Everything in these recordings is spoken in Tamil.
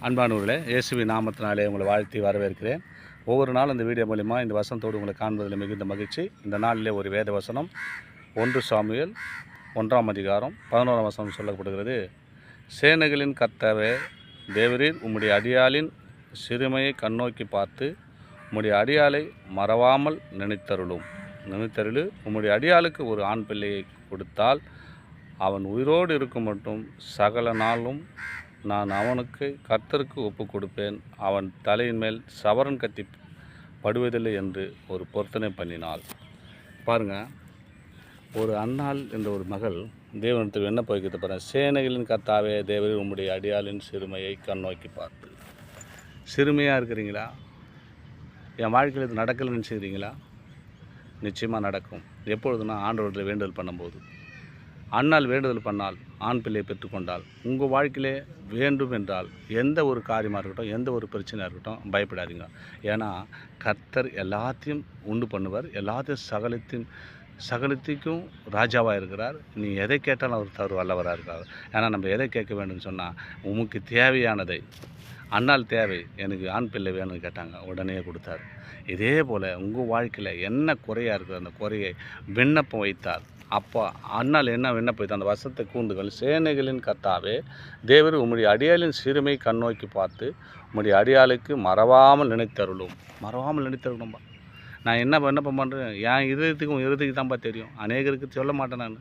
அன்பானவர்களே, இயேசுவின் நாமத்தினாலே உங்களை வாழ்த்தி வரவேற்கிறேன். ஒவ்வொரு நாளும் இந்த வீடியோ மூலிமா இந்த வசனத்தோடு உங்களை காண்பதில் மிகுந்த மகிழ்ச்சி. இந்த நாளிலே ஒரு வேத வசனம் 1 சாமுவேல் 1ஆம் அதிகாரம் 11ஆம் வசனம் சொல்லப்படுகிறது. சேனைகளின் கர்த்தாவே, தேவரீர் உம்முடைய அடியாளின் சிறுமையை கண்ணோக்கி பார்த்து உம்முடைய அடியாளை மறவாமல் நினைத்தருளும். உம்முடைய அடியாளுக்கு ஒரு ஆண் பிள்ளையை கொடுத்தால் அவன் உயிரோடு இருக்கும் மட்டும் சகல நாளும் நான் அவனுக்கு கர்த்தருக்கு ஒப்பு கொடுப்பேன். அவன் தலையின் மேல் சவரன் கத்தி படுவதில்லை என்று ஒரு பொருத்தனை பண்ணினாள். பாருங்கள், ஒரு அன்னாள் என்ற ஒரு மகள் தேவனிடத்தில் என்ன போய்கிட்டு பாருங்கள். சேனைகளின் கர்த்தாவே, தேவரீர் உம்முடைய அடியாளின் சிறுமையை கண்ணோக்கி பார்த்து. சிறுமையாக இருக்கிறீங்களா? என் வாழ்க்கையில் இது நடக்கலைன்னு நினச்சிக்கிறீங்களா? நிச்சயமாக நடக்கும். எப்பொழுதுனா ஆண்டவரில் வேண்டுதல் பண்ணும்போது. அன்னாள் வேண்டுதல் பண்ணால் ஆண் பிள்ளையை பெற்றுக்கொண்டால் உங்கள் வாழ்க்கையிலே வேண்டும் என்றால் எந்த ஒரு காரியமாக இருக்கட்டும், எந்த ஒரு பிரச்சனையாக இருக்கட்டும், பயப்படாதீங்க. ஏன்னா கர்த்தர் எல்லாத்தையும் உண்டு பண்ணுவார். எல்லாத்தையும் சகலத்திற்கும் ராஜாவாக இருக்கிறார். நீ எதை கேட்டாலும் அவர் தவறு வல்லவராக இருக்கார். ஏன்னா நம்ம எதை கேட்க வேண்டும்னு சொன்னால், உமக்கு தேவையானதை. அன்னாள் தேவை, எனக்கு ஆண் பிள்ளை வேணும்னு கேட்டாங்க, உடனே கொடுத்தார். இதே போல் உங்கள் வாழ்க்கையில் என்ன குறையாக இருக்குது, அந்த குறையை விண்ணப்பம் வைத்தால் அப்போ அண்ணால் என்ன விண்ணப்பம் அந்த வசத்தை கூண்டுகள். சேனைகளின் கர்த்தாவே, தேவர் உம்முடைய அடியாளின் சிறுமை கண்ணோக்கி பார்த்து உம்முடைய அடியாளுக்கு மறவாமல் நினைத்தருளும்பா. நான் என்ன விண்ணப்பம் பண்ணுறேன், என் இருதயத்துக்கு தான்ப்பா தெரியும். அநேகருக்கு சொல்ல மாட்டேன். நான்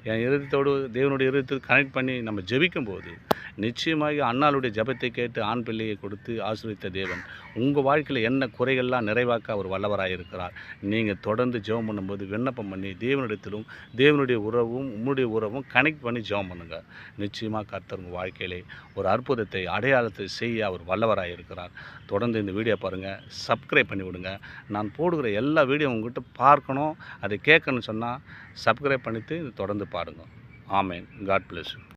என் இருதயத்தோடு தேவனுடைய இருதயத்துக்கு கனெக்ட் பண்ணி நம்ம ஜெபிக்கும்போது நிச்சயமாக அன்னாளுடைய ஜெபத்தை கேட்டு ஆண் பிள்ளையை கொடுத்து ஆசீர்வதித்த தேவன் உங்கள் வாழ்க்கையில் என்ன குறைகள்லாம் நிறைவாக்க அவர் வல்லவராக இருக்கிறார். நீங்கள் தொடர்ந்து ஜெபம் பண்ணும்போது விண்ணப்பம் பண்ணி தேவனிடத்திலும் தேவனுடைய உம்முடைய உறவும் கனெக்ட் பண்ணி ஜெபம் பண்ணுங்கள். நிச்சயமாக கர்த்தர் உங்கள் வாழ்க்கையிலே ஒரு அற்புதத்தை அடையாளத்தை செய்ய அவர் வல்லவராக இருக்கிறார். தொடர்ந்து இந்த வீடியோ பாருங்கள், சப்ஸ்கிரைப் பண்ணி விடுங்க. நான் போடுகிற எல்லா வீடியோ உங்கள்கிட்ட பார்க்கணும், அதை கேட்கணும்னு சொன்னால் சப்ஸ்கிரைப் பண்ணிவிட்டு தொடர்ந்து பாருங்கள். ஆமேன். God bless you.